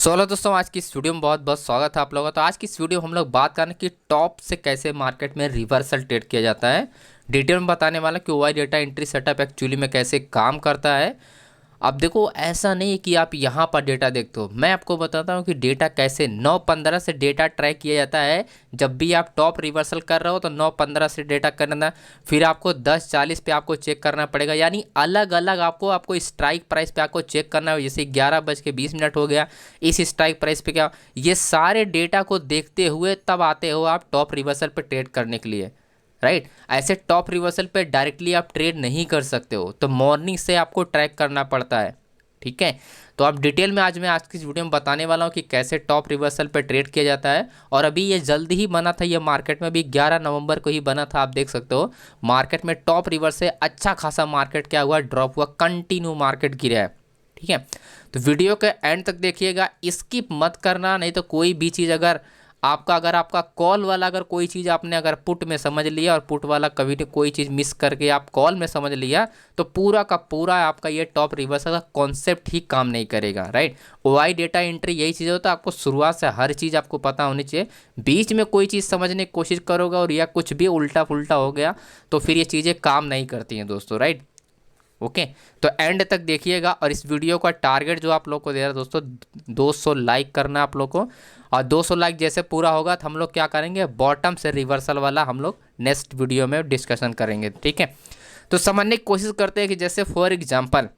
Hello दोस्तों, आज की इस वीडियो में बहुत बहुत स्वागत है आप लोगों का। तो आज की इस वीडियो में हम लोग बात करें कि टॉप से कैसे मार्केट में रिवर्सल ट्रेड किया जाता है। डिटेल में बताने वाला कि ओवाई डेटा एंट्री सेटअप एक्चुअली में कैसे काम करता है। अब देखो, ऐसा नहीं है कि आप यहाँ पर डेटा देखते हो, मैं आपको बताता हूँ कि डेटा कैसे 9:15 से डेटा ट्रैक किया जाता है। जब भी आप टॉप रिवर्सल कर रहे हो तो 9:15 से डेटा करना, फिर आपको 10:40 पे आपको चेक करना पड़ेगा। यानी अलग अलग आपको स्ट्राइक प्राइस पे आपको चेक करना है। जैसे 11:20 हो गया, इस स्ट्राइक प्राइस पे क्या, ये सारे डेटा को देखते हुए तब आते हो आप टॉप रिवर्सल पे ट्रेड करने के लिए, राइट। ऐसे टॉप रिवर्सल पे डायरेक्टली आप ट्रेड नहीं कर सकते हो, तो मॉर्निंग से आपको ट्रैक करना पड़ता है, ठीक है। तो आप डिटेल में मैं आज की इस वीडियो में बताने वाला हूँ कि कैसे टॉप रिवर्सल पे ट्रेड किया जाता है। और अभी ये जल्दी ही बना था, ये मार्केट में अभी 11 नवंबर को ही बना था। आप देख सकते हो मार्केट में टॉप रिवर्स से अच्छा खासा मार्केट क्या हुआ, ड्रॉप हुआ, कंटिन्यू मार्केट गिरा है, ठीक है। तो वीडियो के एंड तक देखिएगा, स्किप मत करना, नहीं तो कोई भी चीज़ अगर आपका कॉल वाला अगर कोई चीज़ आपने अगर पुट में समझ लिया और पुट वाला कभी तो कोई चीज़ मिस करके आप कॉल में समझ लिया, तो पूरा का पूरा आपका ये टॉप रिवर्सल का कॉन्सेप्ट ही काम नहीं करेगा, राइट। ओआई डेटा एंट्री यही चीज़ होता है, आपको शुरुआत से हर चीज़ आपको पता होनी चाहिए। बीच में कोई चीज़ समझने की कोशिश करोगे और या कुछ भी उल्टा पुल्टा हो गया तो फिर ये चीज़ें काम नहीं करती हैं दोस्तों, राइट। ओके, तो एंड तक देखिएगा। और इस वीडियो का टारगेट जो आप लोग को दे रहा है दोस्तों, 200 लाइक करना आप लोग को। और 200 लाइक जैसे पूरा होगा तो हम लोग क्या करेंगे, बॉटम से रिवर्सल वाला हम लोग नेक्स्ट वीडियो में डिस्कशन करेंगे, ठीक है। तो समझने की कोशिश करते हैं कि जैसे फॉर एग्जांपल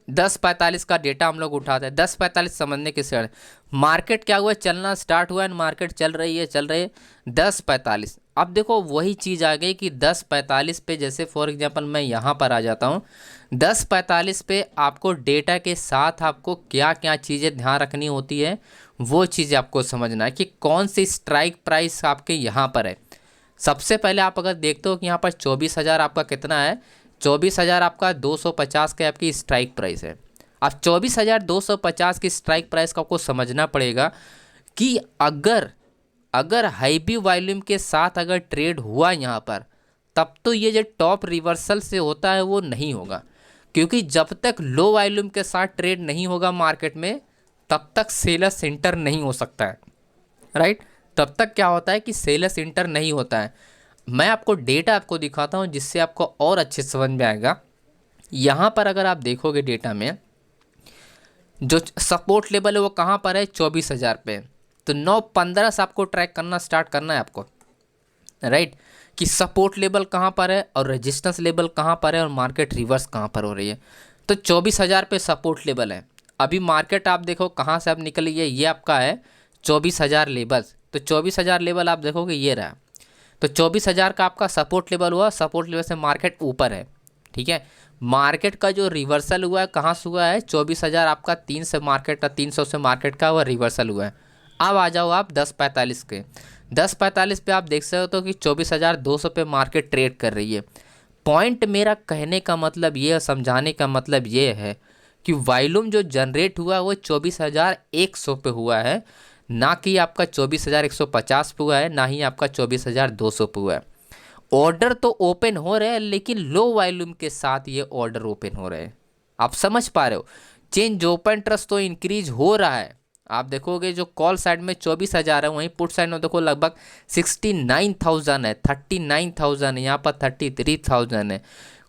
10:45 का डेटा हम लोग उठाते हैं। 10:45 समझने के से मार्केट क्या हुआ, चलना स्टार्ट हुआ है, मार्केट चल रही है 10:45। अब देखो वही चीज़ आ गई कि 10:45 पे, जैसे फॉर एग्जांपल मैं यहाँ पर आ जाता हूँ। 10:45 पे आपको डेटा के साथ आपको क्या क्या चीज़ें ध्यान रखनी होती है, वो चीज़ें आपको समझना है कि कौन सी स्ट्राइक प्राइस आपके यहाँ पर है। सबसे पहले आप अगर देखते हो कि यहाँ पर 24,000 आपका कितना है, 24,000 आपका 250 का आपकी स्ट्राइक प्राइस है। अब 24,250 की स्ट्राइक प्राइस का आपको समझना पड़ेगा कि अगर अगर हाईबी वॉल्यूम के साथ अगर ट्रेड हुआ यहाँ पर, तब तो ये जो टॉप रिवर्सल से होता है वो नहीं होगा। क्योंकि जब तक लो वॉल्यूम के साथ ट्रेड नहीं होगा मार्केट में, तब तक सेलर्स एंटर नहीं हो सकता है, राइट। तब तक क्या होता है कि सेलर्स इंटर नहीं होता है। मैं आपको डेटा आपको दिखाता हूं जिससे आपको और अच्छे से समझ में आएगा। यहाँ पर अगर आप देखोगे डेटा में, जो सपोर्ट लेवल है वो कहाँ पर है, 24,000 पे। तो 9:15 से आपको ट्रैक करना स्टार्ट करना है आपको, राइट। कि सपोर्ट लेवल कहाँ पर है और रेजिस्टेंस लेवल कहाँ पर है और मार्केट रिवर्स कहाँ पर हो रही है। तो 24,000 पे सपोर्ट लेवल है। अभी मार्केट आप देखो कहाँ से आप निकली है, ये आपका है 24,000 लेवल। तो 24,000 लेवल आप देखोगे ये रहा। तो 24,000 का आपका सपोर्ट लेवल हुआ, सपोर्ट लेवल से मार्केट ऊपर है, ठीक है। मार्केट का जो रिवर्सल हुआ है कहाँ से हुआ है, 24,000 आपका 300 से मार्केट का हुआ रिवर्सल हुआ है। अब आ जाओ आप 10:45 के। 10:45 पे आप देख सकते हो कि 24,200 पे मार्केट ट्रेड कर रही है। पॉइंट मेरा कहने का मतलब ये, समझाने का मतलब ये है कि वॉल्यूम जो जनरेट हुआ है वो 24,100 पे हुआ है, ना कि आपका 24,150 पे हुआ है, ना ही आपका 24,200 पे हुआ है। ऑर्डर तो ओपन हो रहे हैं, लेकिन लो वॉल्यूम के साथ ये ऑर्डर ओपन हो रहे हैं। आप समझ पा रहे हो, चेंज ओपन ट्रस्ट तो इंक्रीज हो रहा है। आप देखोगे जो कॉल साइड में 24,000 है, वहीं पुट साइड में देखो लगभग 69,000 है, 39,000 है, यहाँ पर 33,000 है।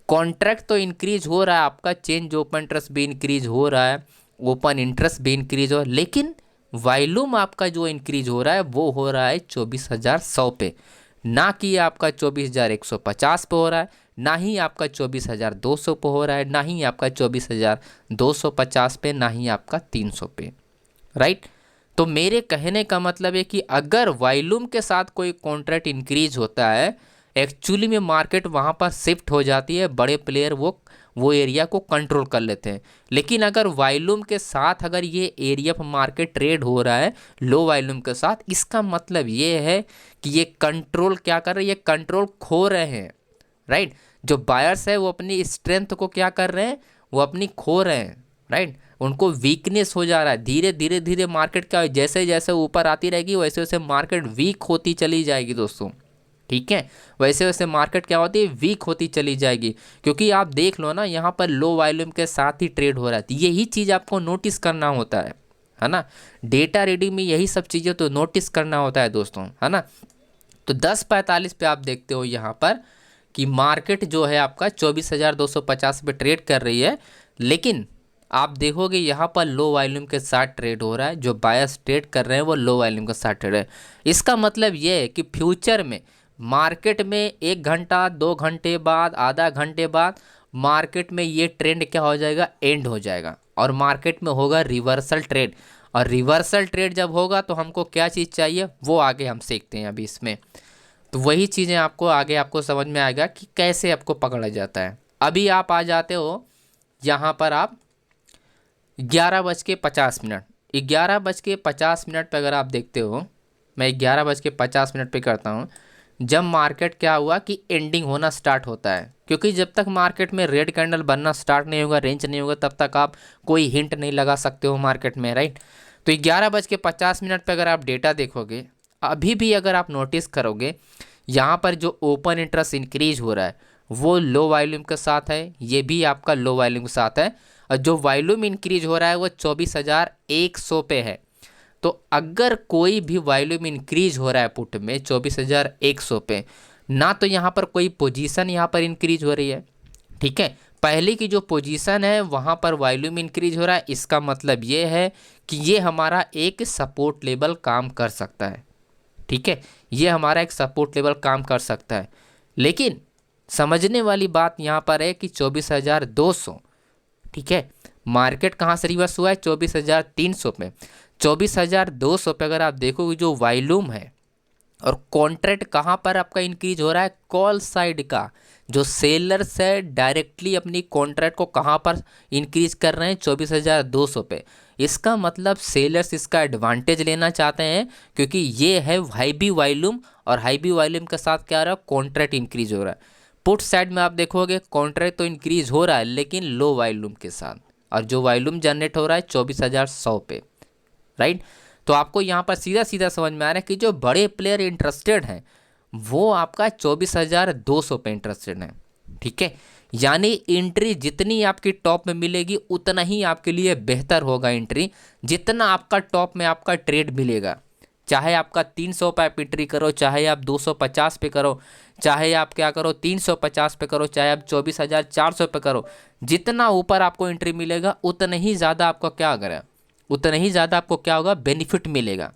कॉन्ट्रैक्ट तो इंक्रीज हो रहा है, आपका चेंज ओपन ट्रस्ट भी इंक्रीज हो रहा है, ओपन इंटरेस्ट भी इंक्रीज हो रहा है, लेकिन वॉल्यूम आपका जो इंक्रीज हो रहा है वो हो रहा है 24,100 पे, ना कि आपका 24,150 पे हो रहा है, ना ही आपका 24,200 पे हो रहा है, ना ही आपका 24,250 पे, ना ही आपका 300 पे, राइट। तो मेरे कहने का मतलब है कि अगर वॉल्यूम के साथ कोई कॉन्ट्रैक्ट इंक्रीज होता है, एक्चुअली में मार्केट वहाँ पर शिफ्ट हो जाती है, बड़े प्लेयर वो एरिया को कंट्रोल कर लेते हैं। लेकिन अगर वॉल्यूम के साथ अगर ये एरिया पर मार्केट ट्रेड हो रहा है लो वॉल्यूम के साथ, इसका मतलब ये है कि ये कंट्रोल क्या कर रहे हैं, ये कंट्रोल खो रहे हैं, राइट। जो बायर्स है वो अपनी स्ट्रेंथ को क्या कर रहे हैं, वो अपनी खो रहे हैं, राइट। उनको वीकनेस हो जा रहा है, धीरे धीरे मार्केट का जैसे जैसे ऊपर आती रहेगी वैसे वैसे मार्केट वीक होती चली जाएगी दोस्तों, ठीक है। वैसे वैसे मार्केट क्या होती है, वीक होती चली जाएगी। क्योंकि आप देख लो ना, यहाँ पर लो वॉल्यूम के साथ ही ट्रेड हो रहा है, यही चीज़ आपको नोटिस करना होता है, है ना। डेटा रीडिंग में यही सब चीज़ें तो नोटिस करना होता है दोस्तों, है ना। तो 10:45 पे आप देखते हो यहाँ पर कि मार्केट जो है आपका 24,250 पे ट्रेड कर रही है, लेकिन आप देखोगे यहाँ पर लो वॉल्यूम के साथ ट्रेड हो रहा है। जो बायर्स ट्रेड कर रहे हैं वो लो वॉल्यूम के साथ ट्रेड है। इसका मतलब ये है कि फ्यूचर में मार्केट में 1 घंटा 2 घंटे बाद, आधा घंटे बाद मार्केट में ये ट्रेंड क्या हो जाएगा, एंड हो जाएगा और मार्केट में होगा रिवर्सल ट्रेड। और रिवर्सल ट्रेड जब होगा तो हमको क्या चीज़ चाहिए वो आगे हम सीखते हैं अभी इसमें। तो वही चीज़ें आपको आगे आपको समझ में आएगा कि कैसे आपको पकड़ा जाता है। अभी आप आ जाते हो यहाँ पर आप 11:50, 11:50 पे अगर आप देखते हो, मैं 11:50 पे करता हूँ। जब मार्केट क्या हुआ कि एंडिंग होना स्टार्ट होता है, क्योंकि जब तक मार्केट में रेड कैंडल बनना स्टार्ट नहीं होगा, रेंज नहीं होगा, तब तक आप कोई हिंट नहीं लगा सकते हो मार्केट में, राइट। तो 11:50 पे अगर आप डेटा देखोगे, अभी भी अगर आप नोटिस करोगे यहाँ पर जो ओपन इंटरेस्ट इंक्रीज हो रहा है वो लो वॉल्यूम के साथ है, ये भी आपका लो वॉल्यूम के साथ है। और जो वॉल्यूम इंक्रीज हो रहा है वो 24,100 पे है। तो अगर कोई भी वॉल्यूम इंक्रीज हो रहा है पुट में 24,100 पे, ना तो यहाँ पर कोई पोजीशन यहाँ पर इंक्रीज हो रही है, ठीक है। पहले की जो पोजीशन है वहाँ पर वॉल्यूम इंक्रीज हो रहा है, इसका मतलब ये है कि ये हमारा एक सपोर्ट लेवल काम कर सकता है, ठीक है। ये हमारा एक सपोर्ट लेवल काम कर सकता है। लेकिन समझने वाली बात यहाँ पर है कि 24,200, ठीक है, मार्केट कहाँ से रिवर्स हुआ है, 24,300 पे। 24,200 पे अगर आप देखोगे जो वॉल्यूम है और कॉन्ट्रैक्ट कहाँ पर आपका इंक्रीज हो रहा है, कॉल साइड का। जो सेलर्स है डायरेक्टली अपनी कॉन्ट्रैक्ट को कहाँ पर इंक्रीज कर रहे हैं, 24,200 पे। इसका मतलब सेलर्स इसका एडवांटेज लेना चाहते हैं, क्योंकि ये है हाई बी वॉल्यूम और हाई बी वॉल्यूम के साथ क्या हो रहा है, कॉन्ट्रैक्ट इंक्रीज हो रहा है। पुट साइड में आप देखोगे कॉन्ट्रैक्ट तो इंक्रीज हो रहा है लेकिन लो वॉल्यूम के साथ, और जो वॉल्यूम जनरेट हो रहा है 24,100 पे, राइट। तो आपको यहाँ पर सीधा सीधा समझ में आ रहा है कि जो बड़े प्लेयर इंटरेस्टेड हैं वो आपका 24,200 पे इंटरेस्टेड हैं, ठीक है। यानी एंट्री जितनी आपकी टॉप में मिलेगी उतना ही आपके लिए बेहतर होगा एंट्री, जितना आपका टॉप में आपका ट्रेड मिलेगा। चाहे आपका 300 पे आप एंट्री करो, चाहे आप 250 पे करो, चाहे आप क्या करो 350 पे करो, चाहे आप 24,400 पे करो, जितना ऊपर आपको एंट्री मिलेगा उतना ही ज़्यादा आपको क्या करें, उतना ही ज़्यादा आपको क्या होगा, बेनिफिट मिलेगा,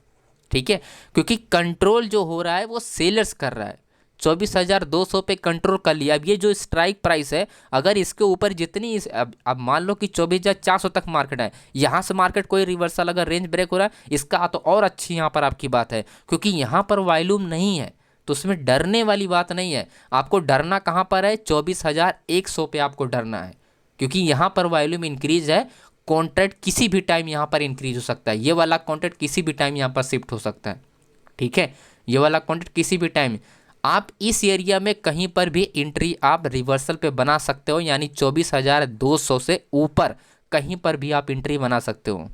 ठीक है। क्योंकि कंट्रोल जो हो रहा है वो सेलर्स कर रहा है। 24,200 पे कंट्रोल कर लिया। अब ये जो स्ट्राइक प्राइस है, अगर इसके ऊपर जितनी अब मान लो कि 24,400 तक मार्केट है, यहाँ से मार्केट कोई रिवर्सल अगर रेंज ब्रेक हो रहा है इसका तो और अच्छी यहाँ पर आपकी बात है, क्योंकि यहाँ पर वॉल्यूम नहीं है तो उसमें डरने वाली बात नहीं है। आपको डरना कहाँ पर है, 24,100 पे आपको डरना है, क्योंकि यहाँ पर वॉल्यूम इंक्रीज है। कॉन्ट्रैक्ट किसी भी टाइम यहाँ पर इंक्रीज हो सकता है, ये वाला कॉन्ट्रैक्ट किसी भी टाइम यहाँ पर शिफ्ट हो सकता है, ठीक है। ये वाला कॉन्ट्रैक्ट किसी भी टाइम आप इस एरिया में कहीं पर भी एंट्री आप रिवर्सल पे बना सकते हो, यानी 24,200 से ऊपर कहीं पर भी आप एंट्री बना सकते हो,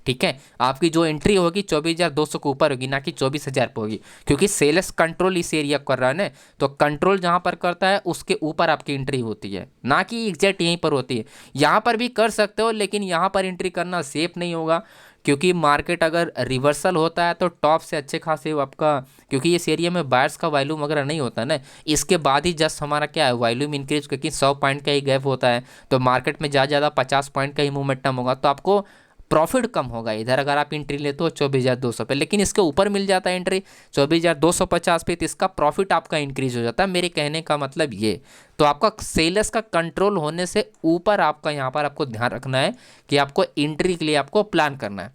ठीक है। आपकी जो एंट्री होगी 24,200 के ऊपर होगी, ना कि 24,000 पे होगी, क्योंकि सेल्स कंट्रोल इस एरिया कर रहा है ना। तो कंट्रोल जहाँ पर करता है उसके ऊपर आपकी एंट्री होती है, ना कि एग्जैक्ट यहीं पर होती है। यहाँ पर भी कर सकते हो लेकिन यहाँ पर एंट्री करना सेफ नहीं होगा, क्योंकि मार्केट अगर रिवर्सल होता है तो टॉप से अच्छे खासे आपका, क्योंकि इस एरिया में बायर्स का वॉल्यूम वगैरह नहीं होता ना, इसके बाद ही जस्ट हमारा क्या है वॉल्यूम इंक्रीज, क्योंकि 100 पॉइंट का ही गैप होता है तो मार्केट में ज़्यादा 50 पॉइंट का ही मोमेंटम होगा, तो आपको प्रॉफिट कम होगा इधर अगर आप एंट्री लेते हो 24,200 पे। लेकिन इसके ऊपर मिल जाता है एंट्री 24,250 पे, तो इसका प्रॉफिट आपका इंक्रीज हो जाता है। मेरे कहने का मतलब ये, तो आपका सेल्स का कंट्रोल होने से ऊपर आपका यहाँ पर आपको ध्यान रखना है कि आपको एंट्री के लिए आपको प्लान करना है।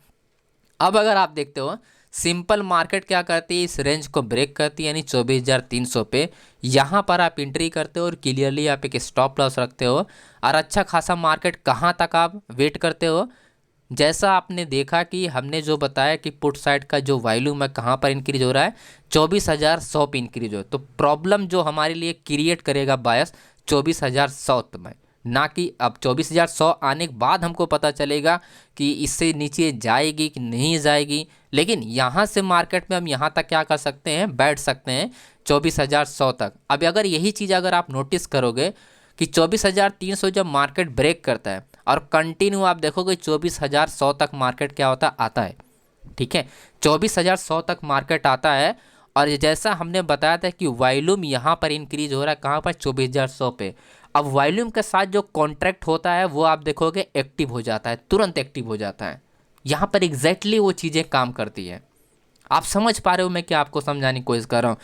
अब अगर आप देखते हो सिंपल मार्केट क्या करती है, इस रेंज को ब्रेक करती है, यानी 24,300 पे यहाँ पर आप एंट्री करते हो और क्लियरली आप एक स्टॉप लॉस रखते हो, और अच्छा खासा मार्केट कहाँ तक आप वेट करते हो। जैसा आपने देखा कि हमने जो बताया कि पुट साइड का जो वॉल्यूम है कहाँ पर इंक्रीज हो रहा है, 24,100 पे इंक्रीज हो, तो प्रॉब्लम जो हमारे लिए क्रिएट करेगा बायस 24,100 में, ना कि अब 24,100 आने के बाद हमको पता चलेगा कि इससे नीचे जाएगी कि नहीं जाएगी। लेकिन यहाँ से मार्केट में हम यहाँ तक क्या कर सकते हैं, बैठ सकते हैं 24,100 तक। अब अगर यही चीज़ अगर आप नोटिस करोगे कि 24,300 जब मार्केट ब्रेक करता है और कंटिन्यू आप देखोगे 24,100 तक मार्केट क्या होता आता है। ठीक है, 24,100 तक मार्केट आता है। और जैसा हमने बताया था कि वॉल्यूम यहाँ पर इंक्रीज हो रहा है कहाँ पर, 24,100 पे। अब वॉल्यूम के साथ जो कॉन्ट्रैक्ट होता है वो आप देखोगे एक्टिव हो जाता है, तुरंत एक्टिव हो जाता है। यहाँ पर एग्जैक्टली वो चीज़ें काम करती है। आप समझ पा रहे हो मैं क्या आपको समझाने की कोशिश कर रहा हूँ।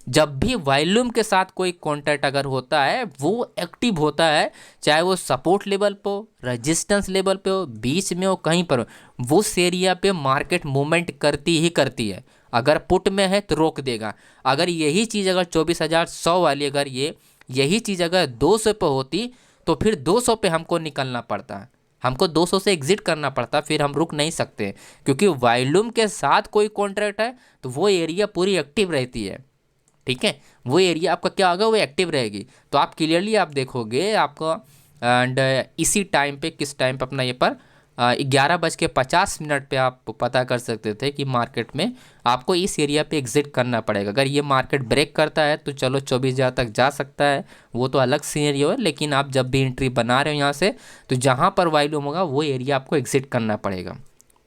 जब भी वॉल्यूम के साथ कोई कॉन्ट्रैक्ट अगर होता है वो एक्टिव होता है, चाहे वो सपोर्ट लेवल पे हो, रेजिस्टेंस लेवल पे हो, बीच में हो, कहीं पर हो, वो उस एरिया पे मार्केट मूवमेंट करती ही करती है। अगर पुट में है तो रोक देगा। अगर यही चीज़ अगर 24,100 वाली अगर यही चीज़ अगर 200 पे होती तो फिर 200 पे हमको निकलना पड़ता है, हमको 200 से एग्जिट करना पड़ता, फिर हम रुक नहीं सकते। क्योंकि वॉल्यूम के साथ कोई कॉन्ट्रैक्ट है तो वो एरिया पूरी एक्टिव रहती है। ठीक है, वो एरिया आपका क्या होगा, वो एक्टिव रहेगी। तो आप क्लियरली आप देखोगे आपको, एंड इसी टाइम पे किस टाइम पे अपना ये पर 11:50 पे आप पता कर सकते थे कि मार्केट में आपको इस एरिया पे एग्जिट करना पड़ेगा। अगर ये मार्केट ब्रेक करता है तो चलो 24,000 तक जा सकता है, वो तो अलग सिनेरियो है। लेकिन आप जब भी एंट्री बना रहे हो यहाँ से, तो जहाँ पर वॉल्यूम होगा वो एरिया आपको एग्जिट करना पड़ेगा।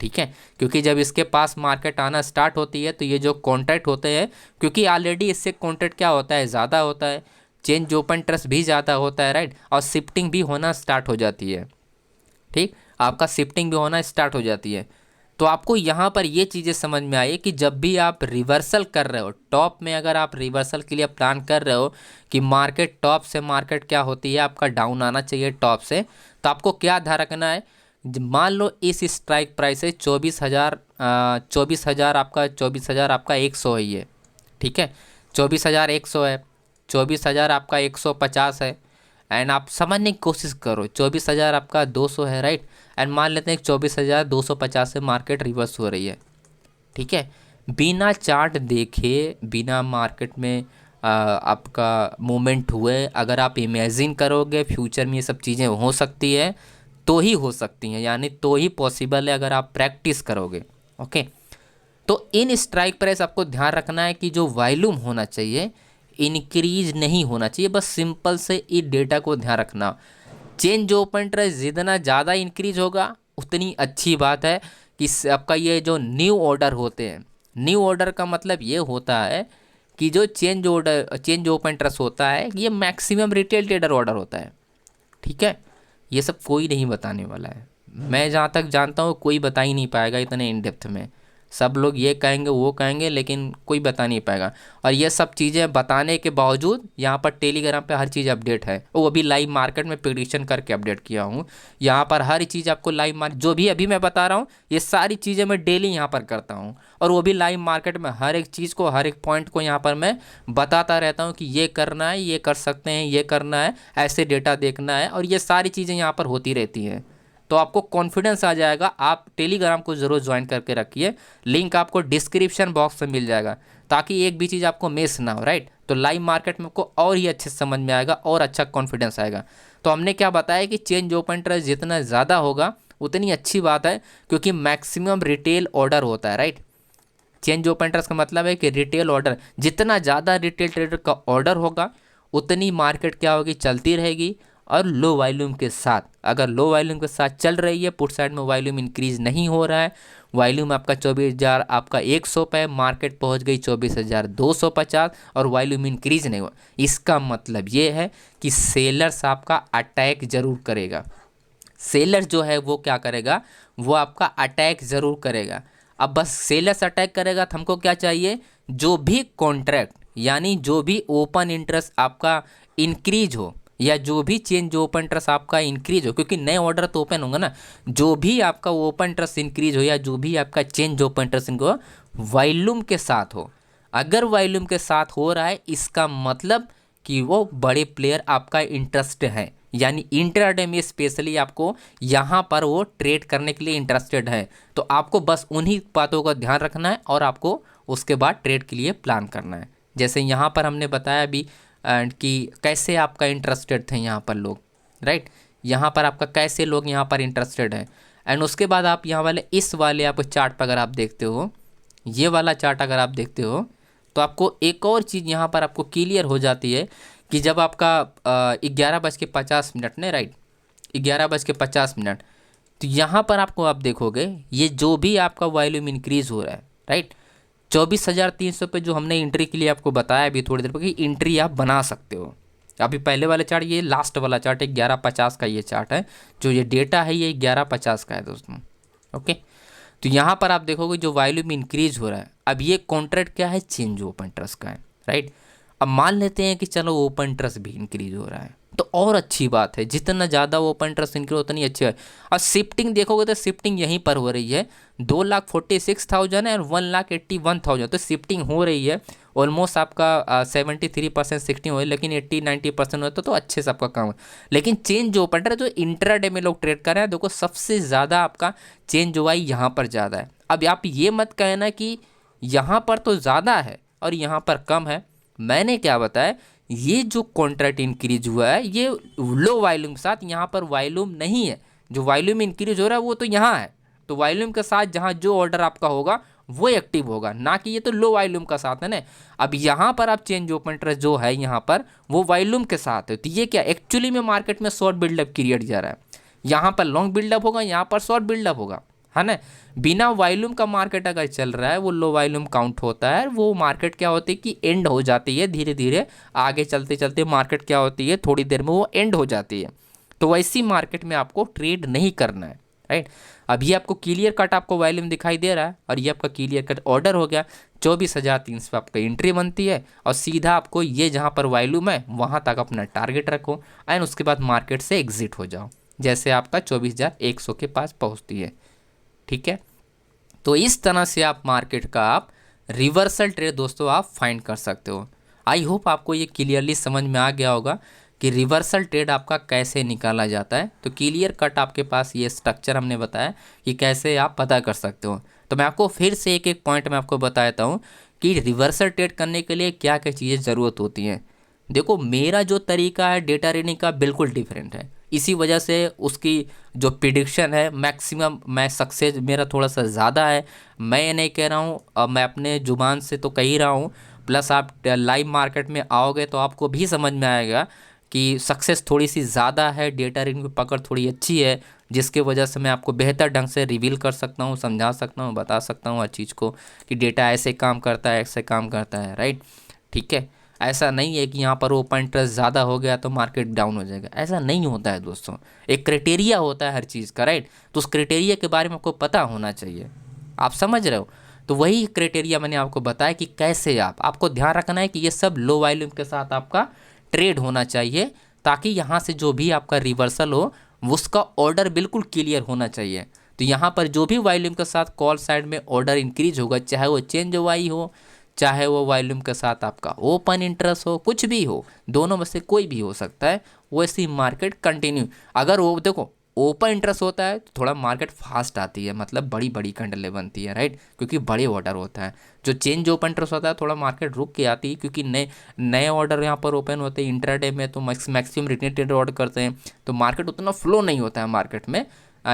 ठीक है, क्योंकि जब इसके पास मार्केट आना स्टार्ट होती है तो ये जो कॉन्ट्रैक्ट होते हैं, क्योंकि ऑलरेडी इससे कॉन्ट्रैक्ट क्या होता है, ज़्यादा होता है, चेंज ओपन ट्रस्ट भी ज़्यादा होता है, राइट, और शिफ्टिंग भी होना स्टार्ट हो जाती है। ठीक, आपका शिफ्टिंग भी होना स्टार्ट हो जाती है। तो आपको यहाँ पर ये चीज़ें समझ में आई कि जब भी आप रिवर्सल कर रहे हो टॉप में, अगर आप रिवर्सल के लिए प्लान कर रहे हो कि मार्केट टॉप से मार्केट क्या होती है आपका डाउन आना चाहिए टॉप से, तो आपको क्या ध्यान रखना है। मान लो इस स्ट्राइक प्राइस है 24,000 आपका 100 है ये। ठीक है, 24,100 है, 24,000 आपका 150 है। एंड आप समझने की कोशिश करो, 24,000 आपका 200 है, राइट। एंड मान लेते हैं 24,250 से मार्केट रिवर्स हो रही है। ठीक है, बिना चार्ट देखे, बिना मार्केट में आपका मूवमेंट हुए, अगर आप इमेजिन करोगे फ्यूचर में ये सब चीज़ें हो सकती है तो ही हो सकती हैं, यानी तो ही पॉसिबल है अगर आप प्रैक्टिस करोगे। ओके, तो इन स्ट्राइक प्राइस आपको ध्यान रखना है कि जो वॉल्यूम होना चाहिए इंक्रीज नहीं होना चाहिए। बस सिंपल से इस डेटा को ध्यान रखना। चेंज ओपन ट्रस्ट जितना ज़्यादा इंक्रीज होगा उतनी अच्छी बात है कि आपका ये जो न्यू ऑर्डर होते हैं, न्यू ऑर्डर का मतलब ये होता है कि जो चेंज ओपन ट्रस्ट होता है ये मैक्सिमम रिटेल ट्रेडर ऑर्डर होता है। ठीक है, ये सब कोई नहीं बताने वाला है, मैं जहाँ तक जानता हूँ कोई बता ही नहीं पाएगा इतने इन डेप्थ में। सब लोग ये कहेंगे वो कहेंगे लेकिन कोई बता नहीं पाएगा। और ये सब चीज़ें बताने के बावजूद यहाँ पर टेलीग्राम पे हर चीज़ अपडेट है, वो अभी लाइव मार्केट में प्रेडिक्शन करके अपडेट किया हूँ। यहाँ पर हर चीज़ आपको लाइव मार्केट जो भी अभी मैं बता रहा हूँ ये सारी चीज़ें मैं डेली यहाँ पर करता हूँ, और वो भी लाइव मार्केट में हर एक चीज़ को, हर एक पॉइंट को यहाँ पर मैं बताता रहता हूँ कि ये करना है, ये कर सकते हैं, ये करना है, ऐसे डेटा देखना है, और ये सारी चीज़ें यहाँ पर होती रहती हैं। तो आपको कॉन्फिडेंस आ जाएगा। आप टेलीग्राम को ज़रूर ज्वाइन करके रखिए, लिंक आपको डिस्क्रिप्शन बॉक्स में मिल जाएगा, ताकि एक भी चीज़ आपको मिस ना हो, राइट। तो लाइव मार्केट में आपको और ही अच्छे से समझ में आएगा और अच्छा कॉन्फिडेंस आएगा। तो हमने क्या बताया कि चेंज ओपन ट्रस्ट जितना ज़्यादा होगा उतनी अच्छी बात है, क्योंकि मैक्सिमम रिटेल ऑर्डर होता है, राइट। चेंज ओपन ट्रस्ट का मतलब है कि रिटेल ऑर्डर, जितना ज़्यादा रिटेल ट्रेडर का ऑर्डर होगा उतनी मार्केट क्या होगी, चलती रहेगी। और लो वॉल्यूम के साथ, अगर लो वॉल्यूम के साथ चल रही है, पुट साइड में वॉल्यूम इंक्रीज नहीं हो रहा है, वॉल्यूम आपका 24,000 आपका 100 पे, मार्केट पहुंच गई 24,250 और वॉल्यूम इंक्रीज नहीं हुआ, इसका मतलब ये है कि सेलर्स आपका अटैक ज़रूर करेगा। सेलर जो है वो क्या करेगा, वो आपका अटैक ज़रूर करेगा। अब बस सेलर्स अटैक करेगा तो हमको क्या चाहिए, जो भी कॉन्ट्रैक्ट यानी जो भी ओपन इंटरेस्ट आपका इंक्रीज हो, या जो भी चेंज ओपन ट्रस्ट आपका इंक्रीज हो, क्योंकि नए ऑर्डर तो ओपन होंगे ना, जो भी आपका ओपन ट्रस्ट इंक्रीज हो या जो भी आपका चेंज ओपन ट्रस्ट हो, वॉल्यूम के साथ हो। अगर वॉल्यूम के साथ हो रहा है इसका मतलब कि वो बड़े प्लेयर आपका इंटरेस्ट है, यानी इंट्राडे में स्पेशली आपको यहाँ पर वो ट्रेड करने के लिए इंटरेस्टेड है। तो आपको बस उन्हीं बातों का ध्यान रखना है और आपको उसके बाद ट्रेड के लिए प्लान करना है। जैसे यहाँ पर हमने बताया अभी एंड कि कैसे आपका इंटरेस्टेड थे यहाँ पर लोग, राइट। यहाँ पर आपका कैसे लोग यहाँ पर इंटरेस्टेड हैं। एंड उसके बाद आप यहाँ वाले इस वाले आपको चार्ट पर अगर आप देखते हो, ये वाला चार्ट अगर आप देखते हो, तो आपको एक और चीज़ यहाँ पर आपको क्लियर हो जाती है कि जब आपका 11:50 ने, राइट, 11:50। तो यहाँ पर आपको आप देखोगे ये जो भी आपका वॉल्यूम इंक्रीज हो रहा है, राइट, 24,300 पे जो हमने एंट्री के लिए आपको बताया अभी थोड़ी देर पहले कि एंट्री आप बना सकते हो। अभी पहले वाला चार्ट, ये लास्ट वाला चार्ट है 11:50 का ये चार्ट है, जो ये डेटा है ये 11:50 का है दोस्तों। ओके, तो यहाँ पर आप देखोगे जो वॉल्यूम इंक्रीज हो रहा है, अब ये कॉन्ट्रैक्ट क्या है, चेंज ओपन इंटरेस्ट का है, राइट। अब मान लेते हैं कि चलो ओपन इंटरेस्ट भी इंक्रीज हो रहा है तो और अच्छी बात है, जितना ज़्यादा ओपन इंटरेस्ट इंक्रीज उतनी अच्छी है। और शिफ्टिंग देखोगे तो शिफ्टिंग यहीं पर हो रही है, 2,46,000 है और 1,81,000, तो शिफ्टिंग हो रही है ऑलमोस्ट आपका 73% शिफ्टिंग हो रही है, लेकिन 80-90% होता तो अच्छे से आपका काम है। लेकिन चेंज जो ओपन है जो इंट्राडे में लोग ट्रेड कर रहे हैं, देखो सबसे ज़्यादा आपका चेंज हुआ ही यहाँ पर ज़्यादा है। अब आप ये मत कहना कि यहाँ पर तो ज़्यादा है और यहाँ पर कम है। मैंने क्या बताया, ये जो कॉन्ट्रैक्ट इंक्रीज हुआ है ये लो वॉल्यूम के साथ, यहाँ पर वॉल्यूम नहीं है, जो वॉल्यूम इंक्रीज हो रहा है वो तो यहाँ है, तो वॉल्यूम के साथ जहाँ जो ऑर्डर आपका होगा वो एक्टिव होगा, ना कि ये तो लो वॉल्यूम का साथ है ना। अब यहाँ पर आप चेंज ओपन इंटरेस्ट जो है यहाँ पर वो वॉल्यूम के साथ है, तो ये क्या एक्चुअली में मार्केट में शॉर्ट बिल्डअप क्रिएट जा रहा है, यहाँ पर लॉन्ग बिल्डअप होगा, यहाँ पर शॉर्ट बिल्डअप होगा, है ना। बिना वॉल्यूम का मार्केट अगर चल रहा है वो लो वॉल्यूम काउंट होता है, वो मार्केट क्या होती है कि एंड हो जाती है, धीरे धीरे आगे चलते चलते मार्केट क्या होती है थोड़ी देर में वो एंड हो जाती है। तो वैसी मार्केट में आपको ट्रेड नहीं करना है, राइट। अभी आपको क्लियर कट आपको वॉल्यूम दिखाई दे रहा है और ये आपका क्लियर कट ऑर्डर हो गया, 24,300 आपका एंट्री बनती है और सीधा आपको ये जहाँ पर वॉल्यूम है वहाँ तक अपना टारगेट रखो एंड उसके बाद मार्केट से एग्जिट हो जाओ, जैसे आपका 24,100 के पास पहुँचती है, ठीक है। तो इस तरह से आप मार्केट का आप रिवर्सल ट्रेड दोस्तों आप फाइंड कर सकते हो। आई होप आपको ये क्लियरली समझ में आ गया होगा कि रिवर्सल ट्रेड आपका कैसे निकाला जाता है। तो क्लियर कट आपके पास ये स्ट्रक्चर हमने बताया कि कैसे आप पता कर सकते हो। तो मैं आपको फिर से एक एक पॉइंट में आपको बताता हूँ कि रिवर्सल ट्रेड करने के लिए क्या क्या चीज़ें ज़रूरत होती हैं। देखो मेरा जो तरीका है डेटा रीडिंग का बिल्कुल डिफरेंट है, इसी वजह से उसकी जो प्रिडिक्शन है मैक्सिमम मैं सक्सेस मेरा थोड़ा सा ज़्यादा है। मैं ये नहीं कह रहा हूँ, मैं अपने ज़ुबान से तो कह ही रहा हूँ, प्लस आप लाइव मार्केट में आओगे तो आपको भी समझ में आएगा कि सक्सेस थोड़ी सी ज़्यादा है, डेटा रीडिंग की पकड़ थोड़ी अच्छी है, जिसके वजह से मैं आपको बेहतर ढंग से रिवील कर सकता हूँ, समझा सकता हूँ, बता सकता हूँ हर चीज़ को कि डेटा ऐसे काम करता है, ऐसे काम करता है, राइट, ठीक है। ऐसा नहीं है कि यहाँ पर ओपन इंटरेस्ट ज़्यादा हो गया तो मार्केट डाउन हो जाएगा, ऐसा नहीं होता है दोस्तों। एक क्राइटेरिया होता है हर चीज़ का, राइट, तो उस क्राइटेरिया के बारे में आपको पता होना चाहिए, आप समझ रहे हो। तो वही क्राइटेरिया मैंने आपको बताया कि कैसे आपको ध्यान रखना है कि ये सब लो वॉल्यूम के साथ आपका ट्रेड होना चाहिए, ताकि यहाँ से जो भी आपका रिवर्सल हो उसका ऑर्डर बिल्कुल क्लियर होना चाहिए। तो यहाँ पर जो भी वॉल्यूम के साथ कॉल साइड में ऑर्डर इंक्रीज होगा, चाहे वो चेंज वाई हो, चाहे वो वॉल्यूम के साथ आपका ओपन इंटरेस्ट हो, कुछ भी हो, दोनों में से कोई भी हो सकता है, वैसी मार्केट कंटिन्यू। अगर वो देखो ओपन इंटरेस्ट होता है तो थोड़ा मार्केट फास्ट आती है, मतलब बड़ी बड़ी कैंडलें बनती है, राइट, क्योंकि बड़े ऑर्डर होता है। जो चेंज ओपन इंटरेस्ट होता है थोड़ा मार्केट रुक के आती है, क्योंकि नए नए ऑर्डर यहाँ पर ओपन होते हैं इंट्राडे में, तो मैक्सिमम रिटेल ट्रेडर ऑर्डर करते हैं, तो मार्केट उतना फ्लो नहीं होता है मार्केट में,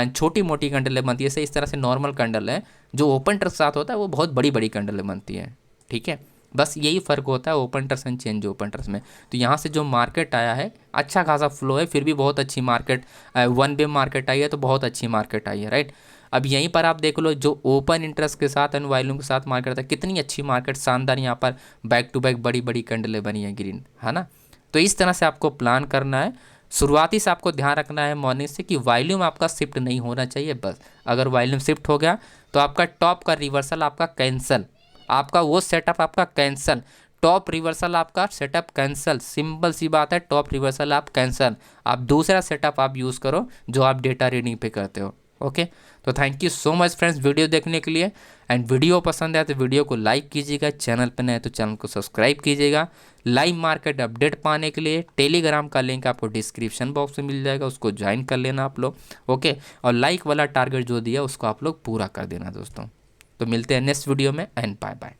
छोटी मोटी कैंडलें बनती है। इस तरह से नॉर्मल कैंडल है, जो ओपन इंटरेस्ट साथ होता है वो बहुत बड़ी बड़ी कैंडलें बनती है, ठीक है। बस यही फ़र्क होता है open interest and change open interest में। तो यहाँ से जो मार्केट आया है अच्छा खासा फ्लो है, फिर भी बहुत अच्छी market, one way market I है तो बहुत अच्छी मार्केट आई है, राइट। अब यहीं पर आप देख लो जो ओपन इंटरेस्ट के साथ एंड वॉल्यूम के साथ मार्केट था, कितनी अच्छी मार्केट, शानदार, यहाँ पर बैक टू बैक बड़ी बड़ी कैंडलें बनी है ग्रीन, है ना। तो इस तरह से आपको प्लान करना है। शुरुआती से आपको ध्यान रखना है मॉर्निंग से कि वॉल्यूम आपका शिफ्ट नहीं होना चाहिए, बस अगर वॉल्यूम शिफ्ट हो गया तो आपका टॉप का रिवर्सल आपका कैंसल, आपका वो सेटअप आपका कैंसल, टॉप रिवर्सल आपका सेटअप कैंसल, सिंपल सी बात है, टॉप रिवर्सल आप कैंसल, आप दूसरा सेटअप आप यूज़ करो जो आप डेटा रीडिंग पे करते हो। ओके, तो thank you so much friends video देखने के लिए, एंड वीडियो पसंद आए तो वीडियो को लाइक कीजिएगा, चैनल पर नए तो चैनल को सब्सक्राइब कीजिएगा। लाइव मार्केट अपडेट पाने के लिए टेलीग्राम का लिंक आपको डिस्क्रिप्शन बॉक्स में मिल जाएगा, उसको ज्वाइन कर लेना आप लोग, ओके। और लाइक वाला टारगेट जो दिया उसको आप लोग पूरा कर देना दोस्तों। तो मिलते हैं नेक्स्ट वीडियो में, एंड बाय बाय।